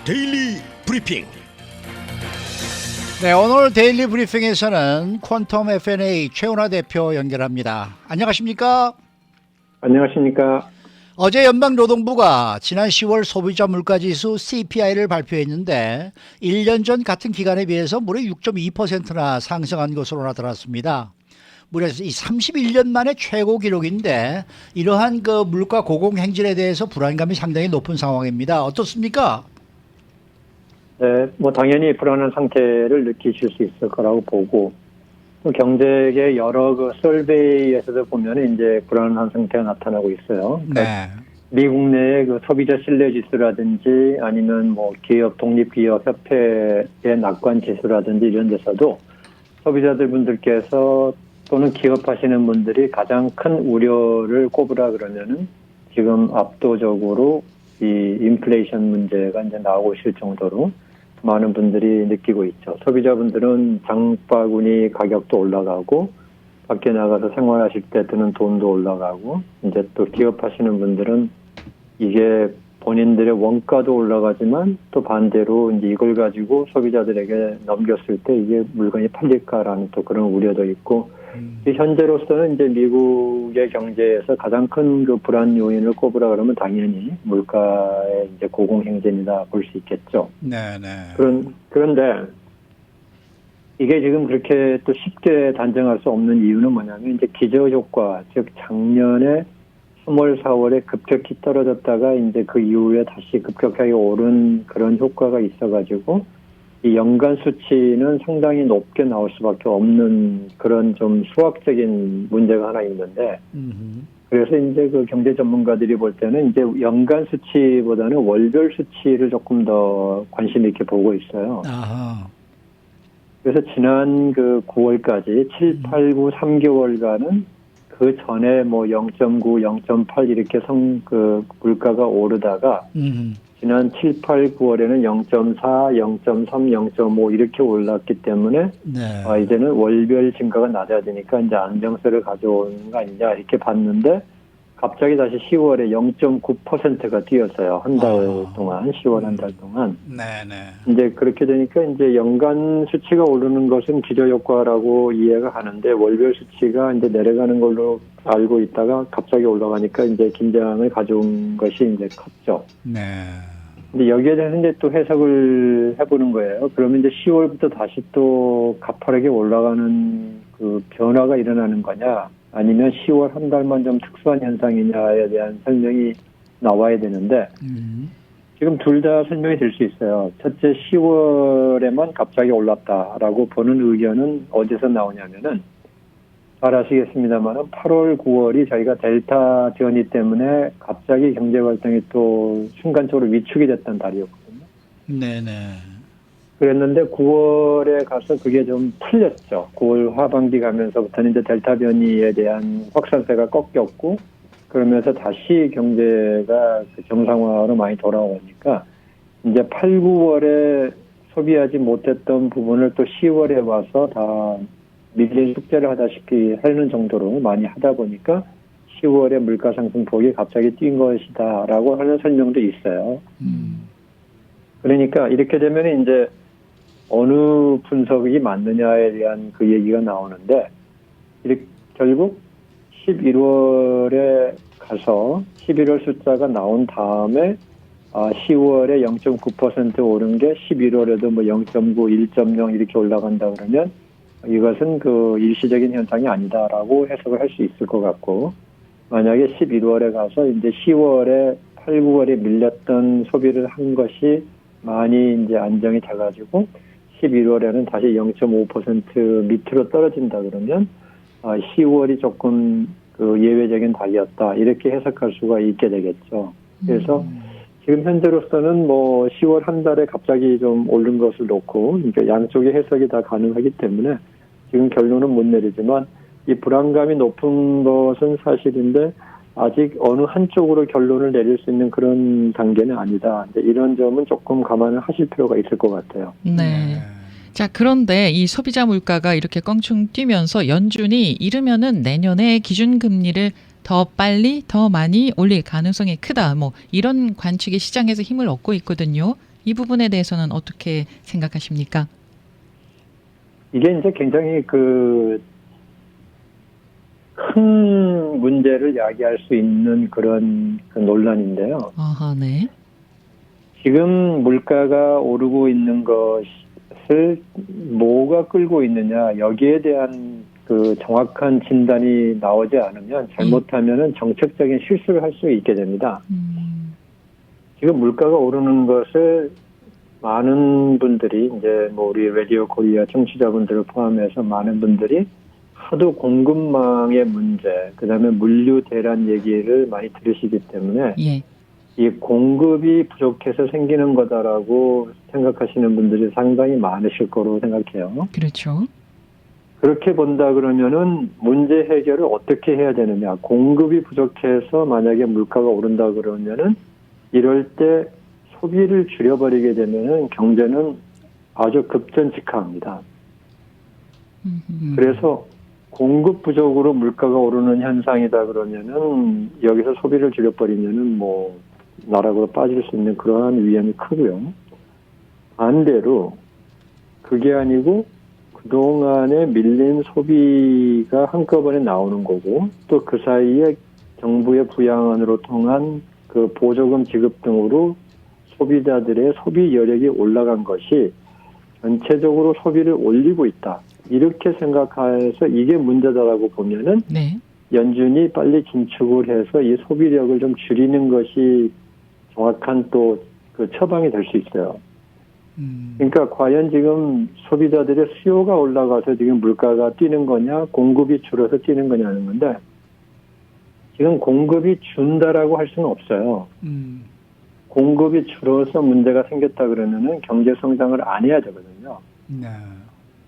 데일리 브리핑. 네, 오늘 데일리 브리핑에서는 퀀텀 F&A 최은하 대표 연결합니다. 안녕하십니까? 안녕하십니까. 어제 연방노동부가 지난 10월 소비자 물가지수 CPI를 발표했는데 1년 전 같은 기간에 비해서 무려 6.2%나 상승한 것으로 나타났습니다. 무려 이 31년 만에 최고 기록인데 이러한 그 물가 고공행진에 대해서 불안감이 상당히 높은 상황입니다. 어떻습니까? 네, 당연히 불안한 상태를 느끼실 수 있을 거라고 보고, 또 경제계 여러 설베이에서도 보면 이제 불안한 상태가 나타나고 있어요. 그러니까 네. 미국 내의 소비자 신뢰 지수라든지 아니면 기업 독립기업 협회의 낙관 지수라든지 이런 데서도 소비자들 분들께서 또는 기업하시는 분들이 가장 큰 우려를 꼽으라 그러면은 지금 압도적으로 이 인플레이션 문제가 이제 나오고 있을 정도로 많은 분들이 느끼고 있죠. 소비자분들은 장바구니 가격도 올라가고 밖에 나가서 생활하실 때 드는 돈도 올라가고 이제 또 기업하시는 분들은 이게 본인들의 원가도 올라가지만 또 반대로 이제 이걸 가지고 소비자들에게 넘겼을 때 이게 물건이 팔릴까라는 또 그런 우려도 있고 현재로서는 이제 미국의 경제에서 가장 큰 불안 요인을 꼽으라 그러면 당연히 물가의 이제 고공행진이다 볼 수 있겠죠. 네네. 그런데 이게 지금 그렇게 또 쉽게 단정할 수 없는 이유는 뭐냐면 이제 기저효과, 즉 작년에 3월, 4월에 급격히 떨어졌다가 이제 그 이후에 다시 급격하게 오른 그런 효과가 있어가지고 이 연간 수치는 상당히 높게 나올 수밖에 없는 그런 좀 수학적인 문제가 하나 있는데, 그래서 이제 경제 전문가들이 볼 때는 이제 연간 수치보다는 월별 수치를 조금 더 관심 있게 보고 있어요. 아하. 그래서 지난 9월까지 7, 8, 9, 3개월간은 그 전에 0.9, 0.8 이렇게 물가가 오르다가 지난 7, 8, 9월에는 0.4, 0.3, 0.5 이렇게 올랐기 때문에 네. 이제는 월별 증가가 낮아지니까 이제 안정세를 가져오는 거 아니냐 이렇게 봤는데 갑자기 다시 10월에 0.9%가 뛰었어요. 한 달 동안, 10월 한 달 동안. 네네. 이제 그렇게 되니까 이제 연간 수치가 오르는 것은 기저효과라고 이해가 가는데 월별 수치가 이제 내려가는 걸로 알고 있다가 갑자기 올라가니까 이제 긴장을 가져온 것이 이제 컸죠. 네. 근데 여기에 대해서 이제 또 해석을 해보는 거예요. 그러면 이제 10월부터 다시 또 가파르게 올라가는 변화가 일어나는 거냐, 아니면 10월 한 달만 좀 특수한 현상이냐에 대한 설명이 나와야 되는데, 지금 둘 다 설명이 될 수 있어요. 첫째, 10월에만 갑자기 올랐다라고 보는 의견은 어디서 나오냐면은, 잘 아시겠습니다만은 8월, 9월이 저희가 델타 변이 때문에 갑자기 경제 활동이 또 순간적으로 위축이 됐던 달이었거든요. 네네. 그랬는데 9월에 가서 그게 좀 풀렸죠. 9월 하반기 가면서부터는 이제 델타 변이에 대한 확산세가 꺾였고, 그러면서 다시 경제가 정상화로 많이 돌아오니까 이제 8, 9월에 소비하지 못했던 부분을 또 10월에 와서 다 밀린 숙제를 하다시피 하는 정도로 많이 하다 보니까 10월에 물가 상승폭이 갑자기 뛴 것이다라고 하는 설명도 있어요. 그러니까 이렇게 되면 이제 어느 분석이 맞느냐에 대한 그 얘기가 나오는데, 결국 11월에 가서 11월 숫자가 나온 다음에 10월에 0.9% 오른 게 11월에도 0.9, 1.0 이렇게 올라간다 그러면 이것은 일시적인 현상이 아니다라고 해석을 할 수 있을 것 같고, 만약에 11월에 가서 이제 10월에 8, 9월에 밀렸던 소비를 한 것이 많이 이제 안정이 돼가지고 11월에는 다시 0.5% 밑으로 떨어진다 그러면 10월이 조금 예외적인 달이었다 이렇게 해석할 수가 있게 되겠죠. 그래서 지금 현재로서는 10월 한 달에 갑자기 좀 오른 것을 놓고 그러니까 양쪽의 해석이 다 가능하기 때문에 지금 결론은 못 내리지만 이 불안감이 높은 것은 사실인데 아직 어느 한쪽으로 결론을 내릴 수 있는 그런 단계는 아니다. 이제 이런 점은 조금 감안을 하실 필요가 있을 것 같아요. 네. 자, 그런데 이 소비자 물가가 이렇게 껑충 뛰면서 연준이 이르면은 내년에 기준금리를 더 빨리 더 많이 올릴 가능성이 크다. 이런 관측이 시장에서 힘을 얻고 있거든요. 이 부분에 대해서는 어떻게 생각하십니까? 이게 이제 굉장히 큰 문제를 야기할 수 있는 그런 논란인데요. 아하, 네. 지금 물가가 오르고 있는 것을 뭐가 끌고 있느냐, 여기에 대한 정확한 진단이 나오지 않으면 잘못하면은 정책적인 실수를 할 수 있게 됩니다. 지금 물가가 오르는 것을 많은 분들이 이제 우리 라디오 코리아 청취자분들을 포함해서 많은 분들이 하도 공급망의 문제, 그다음에 물류 대란 얘기를 많이 들으시기 때문에 예. 이 공급이 부족해서 생기는 거다라고 생각하시는 분들이 상당히 많으실 거로 생각해요. 그렇죠. 그렇게 본다 그러면은 문제 해결을 어떻게 해야 되느냐. 공급이 부족해서 만약에 물가가 오른다 그러면은 이럴 때 소비를 줄여버리게 되면은 경제는 아주 급전직하합니다. 그래서 공급 부족으로 물가가 오르는 현상이다 그러면은 여기서 소비를 줄여버리면은 나락으로 빠질 수 있는 그러한 위험이 크고요. 반대로 그게 아니고 그동안에 밀린 소비가 한꺼번에 나오는 거고 또 그 사이에 정부의 부양안으로 통한 보조금 지급 등으로 소비자들의 소비 여력이 올라간 것이 전체적으로 소비를 올리고 있다. 이렇게 생각해서 이게 문제다라고 보면은 네. 연준이 빨리 긴축을 해서 이 소비력을 좀 줄이는 것이 정확한 처방이 될 수 있어요. 그러니까 과연 지금 소비자들의 수요가 올라가서 지금 물가가 뛰는 거냐, 공급이 줄어서 뛰는 거냐는 건데 지금 공급이 준다라고 할 수는 없어요. 공급이 줄어서 문제가 생겼다 그러면은 경제 성장을 안 해야 되거든요. 네.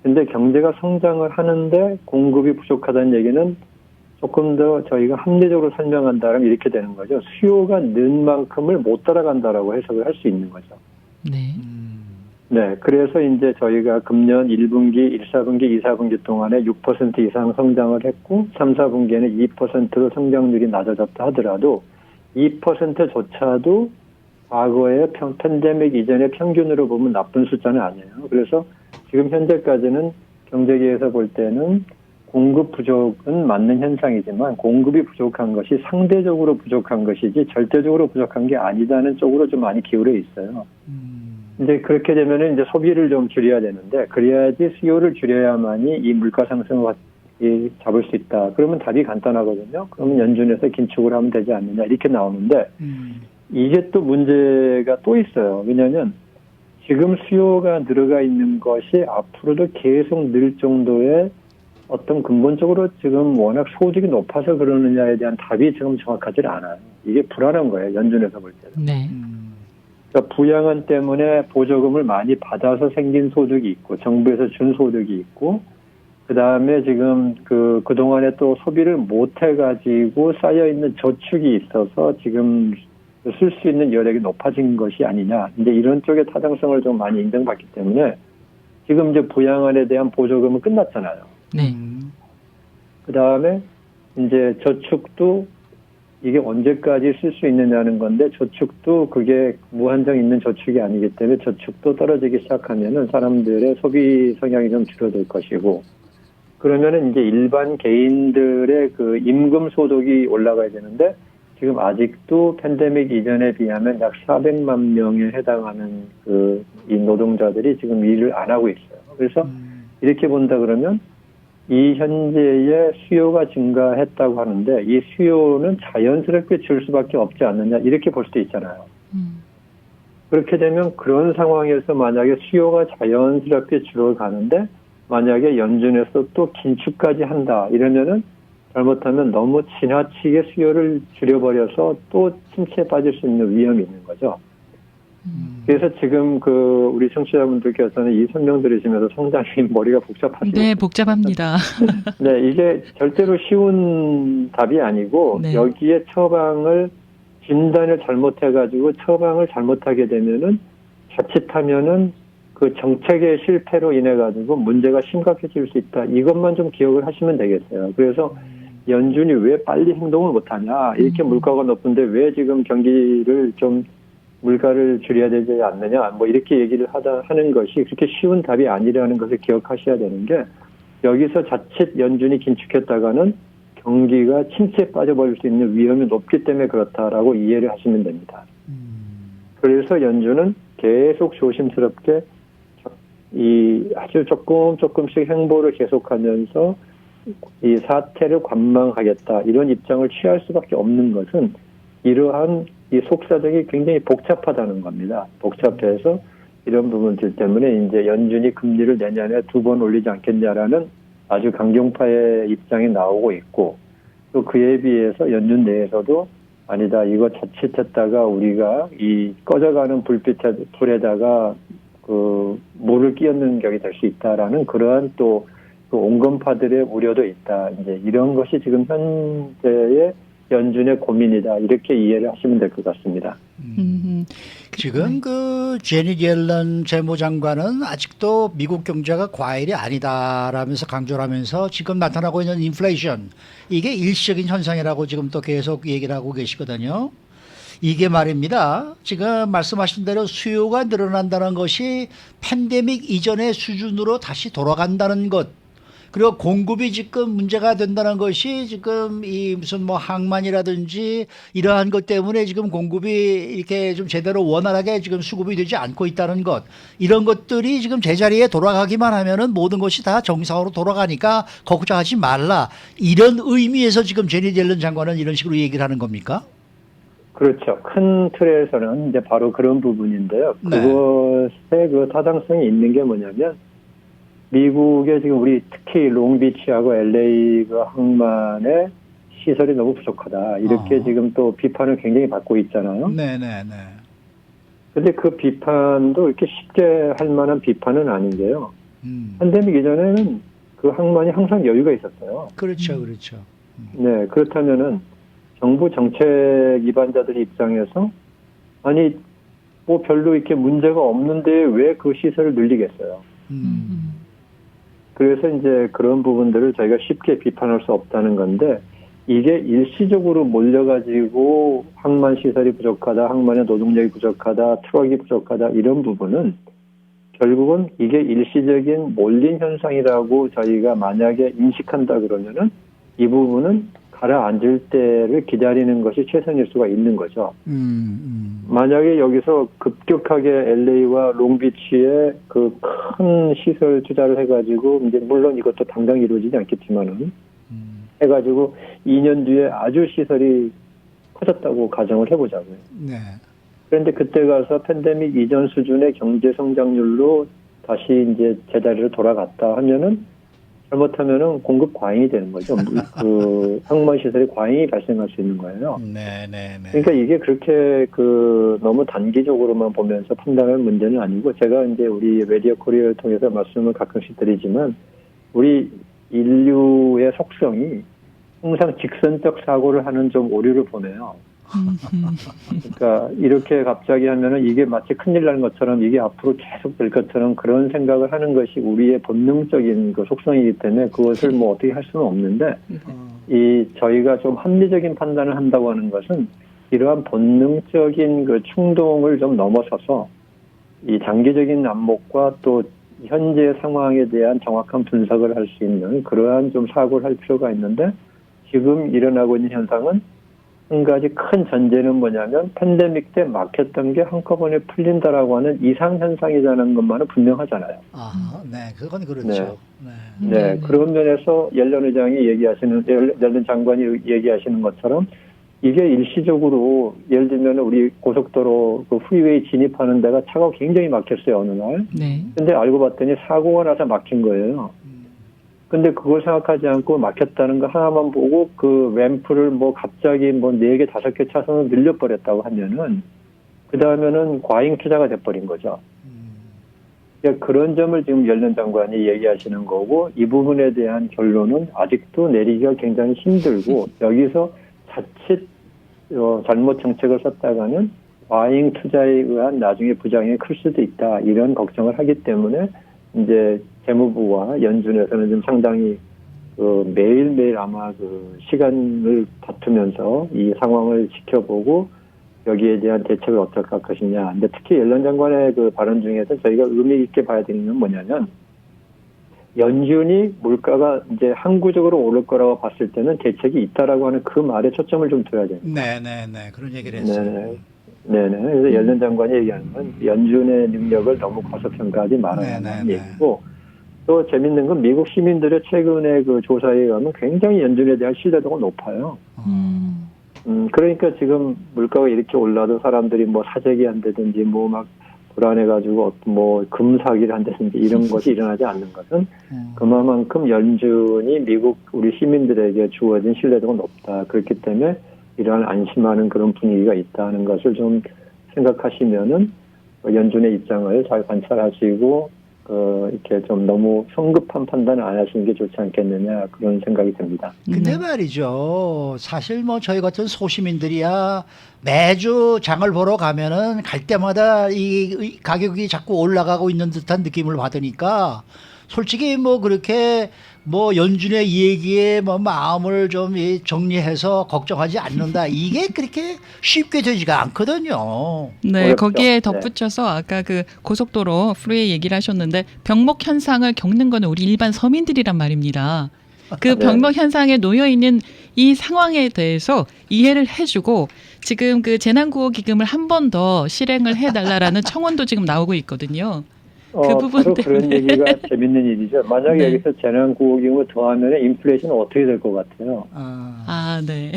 근데 경제가 성장을 하는데 공급이 부족하다는 얘기는 조금 더 저희가 합리적으로 설명한다면 이렇게 되는 거죠. 수요가 는 만큼을 못 따라간다라고 해석을 할 수 있는 거죠. 네. 네, 그래서 이제 저희가 금년 1분기, 1, 4분기, 2, 4분기 동안에 6% 이상 성장을 했고 3, 4분기에는 2%로 성장률이 낮아졌다 하더라도 2%조차도 과거의 팬데믹 이전의 평균으로 보면 나쁜 숫자는 아니에요. 그래서 지금 현재까지는 경제계에서 볼 때는 공급 부족은 맞는 현상이지만 공급이 부족한 것이 상대적으로 부족한 것이지 절대적으로 부족한 게 아니다는 쪽으로 좀 많이 기울어 있어요. 이제 그렇게 되면은 이제 소비를 좀 줄여야 되는데 그래야지 수요를 줄여야만이 이 물가 상승을 잡을 수 있다. 그러면 답이 간단하거든요. 그러면 연준에서 긴축을 하면 되지 않느냐 이렇게 나오는데 이게 또 문제가 또 있어요. 왜냐하면 지금 수요가 늘어가 있는 것이 앞으로도 계속 늘 정도의 어떤 근본적으로 지금 워낙 소득이 높아서 그러느냐에 대한 답이 지금 정확하지 않아요. 이게 불안한 거예요. 연준에서 볼 때는. 네. 그러니까 부양안 때문에 보조금을 많이 받아서 생긴 소득이 있고 정부에서 준 소득이 있고 그다음에 지금 그동안에 또 소비를 못 해가지고 쌓여있는 저축이 있어서 지금 쓸 수 있는 여력이 높아진 것이 아니냐. 이제 이런 쪽의 타당성을 좀 많이 인정받기 때문에 지금 이제 부양안에 대한 보조금은 끝났잖아요. 네. 그다음에 이제 저축도 이게 언제까지 쓸 수 있느냐는 건데 저축도 그게 무한정 있는 저축이 아니기 때문에 저축도 떨어지기 시작하면은 사람들의 소비 성향이 좀 줄어들 것이고 그러면은 이제 일반 개인들의 임금 소득이 올라가야 되는데 지금 아직도 팬데믹 이전에 비하면 약 400만 명에 해당하는 이 노동자들이 지금 일을 안 하고 있어요. 그래서 이렇게 본다 그러면 이 현재의 수요가 증가했다고 하는데 이 수요는 자연스럽게 줄 수밖에 없지 않느냐 이렇게 볼 수도 있잖아요. 그렇게 되면 그런 상황에서 만약에 수요가 자연스럽게 줄어가는데 만약에 연준에서 또 긴축까지 한다 이러면은 잘못하면 너무 지나치게 수요를 줄여버려서 또 침체에 빠질 수 있는 위험이 있는 거죠. 그래서 지금 우리 청취자분들께서는 이 설명 들으시면서 상당히 머리가 복잡하시죠. 네, 복잡합니다. 네, 이게 절대로 쉬운 답이 아니고 네. 여기에 처방을 진단을 잘못해가지고 처방을 잘못하게 되면은 자칫하면은 그 정책의 실패로 인해 가지고 문제가 심각해질 수 있다. 이것만 좀 기억을 하시면 되겠어요. 그래서 연준이 왜 빨리 행동을 못하냐? 이렇게 물가가 높은데 왜 지금 경기를 좀 물가를 줄여야 되지 않느냐, 뭐 이렇게 얘기를 하는 것이 그렇게 쉬운 답이 아니라는 것을 기억하셔야 되는 게, 여기서 자칫 연준이 긴축했다가는 경기가 침체에 빠져버릴 수 있는 위험이 높기 때문에 그렇다라고 이해를 하시면 됩니다. 그래서 연준은 계속 조심스럽게 이 아주 조금씩 행보를 계속하면서 이 사태를 관망하겠다, 이런 입장을 취할 수밖에 없는 것은 이러한 이 속사정이 굉장히 복잡하다는 겁니다. 복잡해서 이런 부분들 때문에 이제 연준이 금리를 내년에 2번 올리지 않겠냐라는 아주 강경파의 입장이 나오고 있고, 또 그에 비해서 연준 내에서도 아니다, 이거 자칫했다가 우리가 이 꺼져가는 불에다가 그 물을 끼얹는 격이 될 수 있다라는 그러한 또 그 온건파들의 우려도 있다. 이제 이런 것이 지금 현재의 연준의 고민이다, 이렇게 이해를 하시면 될 것 같습니다. 지금 그 제니 옐런 재무장관은 아직도 미국 경제가 과일이 아니다라면서 강조를 하면서 지금 나타나고 있는 인플레이션, 이게 일시적인 현상이라고 지금 또 계속 얘기를 하고 계시거든요. 이게 말입니다, 지금 말씀하신 대로 수요가 늘어난다는 것이 팬데믹 이전의 수준으로 다시 돌아간다는 것, 그리고 공급이 지금 문제가 된다는 것이 지금 이 무슨 뭐 항만이라든지 이러한 것 때문에 지금 공급이 이렇게 좀 제대로 원활하게 지금 수급이 되지 않고 있다는 것, 이런 것들이 지금 제자리에 돌아가기만 하면은 모든 것이 다 정상으로 돌아가니까 걱정하지 말라, 이런 의미에서 지금 제니 옐런 장관은 이런 식으로 얘기를 하는 겁니까? 그렇죠. 큰 틀에서는 이제 바로 그런 부분인데요. 네. 그것의 그 타당성이 있는 게 뭐냐면, 미국의 지금 우리 특히 롱비치하고 LA가 항만의 시설이 너무 부족하다, 이렇게 지금 또 비판을 굉장히 받고 있잖아요. 네네네. 근데 그 비판도 이렇게 쉽게 할 만한 비판은 아닌 게요. 팬데믹 이전에는 그 항만이 항상 여유가 있었어요. 그렇죠, 그렇죠. 네, 그렇다면은 정부 정책 위반자들 입장에서 아니 뭐 별로 이렇게 문제가 없는데 왜 그 시설을 늘리겠어요. 그래서 이제 그런 부분들을 저희가 쉽게 비판할 수 없다는 건데, 이게 일시적으로 몰려가지고 항만 시설이 부족하다, 항만의 노동력이 부족하다, 트럭이 부족하다, 이런 부분은 결국은 이게 일시적인 몰린 현상이라고 저희가 만약에 인식한다 그러면은 이 부분은 가라앉을 때를 기다리는 것이 최선일 수가 있는 거죠. 만약에 여기서 급격하게 LA와 롱비치에 그 큰 시설 투자를 해가지고, 이제 물론 이것도 당장 이루어지지 않겠지만은 해가지고 2년 뒤에 아주 시설이 커졌다고 가정을 해보자고요. 네. 그런데 그때 가서 팬데믹 이전 수준의 경제 성장률로 다시 이제 제자리로 돌아갔다 하면은 잘못하면은 공급 과잉이 되는 거죠. 그 항만 시설에 과잉이 발생할 수 있는 거예요. 네네네. 그러니까 이게 그렇게 그 너무 단기적으로만 보면서 판단할 문제는 아니고, 제가 이제 우리 라디오 코리아를 통해서 말씀을 가끔씩 드리지만, 우리 인류의 속성이 항상 직선적 사고를 하는 좀 오류를 보내요. 그러니까 이렇게 갑자기 하면은 이게 마치 큰일 나는 것처럼, 이게 앞으로 계속 될 것처럼 그런 생각을 하는 것이 우리의 본능적인 그 속성이기 때문에 그것을 뭐 어떻게 할 수는 없는데, 이 저희가 좀 합리적인 판단을 한다고 하는 것은 이러한 본능적인 그 충동을 좀 넘어서서 이 장기적인 안목과 또 현재 상황에 대한 정확한 분석을 할 수 있는 그러한 좀 사고를 할 필요가 있는데, 지금 일어나고 있는 현상은 한 가지 큰 전제는 뭐냐면, 팬데믹 때 막혔던 게 한꺼번에 풀린다라고 하는 이상현상이라는 것만은 분명하잖아요. 아, 네, 그건 그렇죠. 네. 네, 그런 면에서 옐런 의장이 옐런 장관이 얘기하시는 것처럼 이게 일시적으로, 예를 들면 우리 고속도로 그 프리웨이 진입하는 데가 차가 굉장히 막혔어요, 어느 날. 네. 근데 알고 봤더니 사고가 나서 막힌 거예요. 근데 그걸 생각하지 않고 막혔다는 거 하나만 보고 그 램프를 뭐 갑자기 뭐 4개, 5개 차선을 늘려버렸다고 하면은, 그 다음에는 과잉 투자가 돼버린 거죠. 그러니까 그런 점을 지금 옐런 장관이 얘기하시는 거고, 이 부분에 대한 결론은 아직도 내리기가 굉장히 힘들고, 여기서 자칫 잘못 정책을 썼다가는 과잉 투자에 의한 나중에 부작용이 클 수도 있다, 이런 걱정을 하기 때문에 이제 재무부와 연준에서는 좀 상당히 매일매일 아마 그 시간을 다투면서 이 상황을 지켜보고 여기에 대한 대책을 어떻게 할 것이냐. 근데 특히 옐런 장관의 그 발언 중에서 저희가 의미 있게 봐야 되는 건 뭐냐면 연준이 물가가 이제 항구적으로 오를 거라고 봤을 때는 대책이 있다라고 하는 그 말에 초점을 좀 둬야 됩니다. 네네네 그런 얘기를 했어요. 네네. 그래서 옐런 장관이 얘기하는 건 연준의 능력을 너무 과소평가하지 말아야 한다는 얘기고 또 재밌는 건 미국 시민들의 최근에 그 조사에 의하면 굉장히 연준에 대한 신뢰도가 높아요. 그러니까 지금 물가가 이렇게 올라도 사람들이 뭐 사재기 한다든지 뭐 막 불안해가지고 뭐 금사기를 한다든지 이런 것이 일어나지 않는 것은 그만큼 연준이 미국 우리 시민들에게 주어진 신뢰도가 높다. 그렇기 때문에 이러한 안심하는 그런 분위기가 있다는 것을 좀 생각하시면은 연준의 입장을 잘 관찰하시고 이렇게 좀 너무 성급한 판단을 안 하시는 게 좋지 않겠느냐 그런 생각이 듭니다. 근데 말이죠. 사실 뭐 저희 같은 소시민들이야 매주 장을 보러 가면은 갈 때마다 이 가격이 자꾸 올라가고 있는 듯한 느낌을 받으니까 솔직히 뭐 그렇게 뭐 연준의 이 얘기에 뭐 마음을 좀 정리해서 걱정하지 않는다. 이게 그렇게 쉽게 되지가 않거든요. 네, 어렵죠. 거기에 덧붙여서 아까 그 고속도로 프리웨이 얘기를 하셨는데 병목 현상을 겪는 거는 우리 일반 서민들이란 말입니다. 그 네. 병목 현상에 놓여 있는 이 상황에 대해서 이해를 해주고 지금 그 재난구호기금을 한 번 더 실행을 해달라라는 청원도 지금 나오고 있거든요. 그 부분 바로 때문에. 그런 얘기가 재밌는 일이죠. 만약에 네. 여기서 재난구호기금을 더하면 인플레이션은 어떻게 될 것 같아요? 아, 네.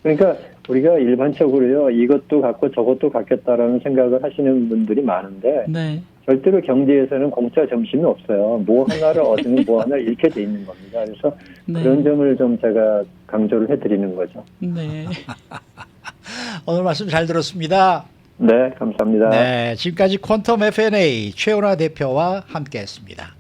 그러니까 우리가 일반적으로요 이것도 갖고 저것도 갖겠다라는 생각을 하시는 분들이 많은데 네. 절대로 경제에서는 공짜 점심이 없어요. 뭐 하나를 얻으면 뭐 하나를 잃게 돼 있는 겁니다. 그래서 네. 그런 점을 좀 제가 강조를 해드리는 거죠. 네. 오늘 말씀 잘 들었습니다. 네, 감사합니다. 네, 지금까지 퀀텀 FNA 최원화 대표와 함께했습니다.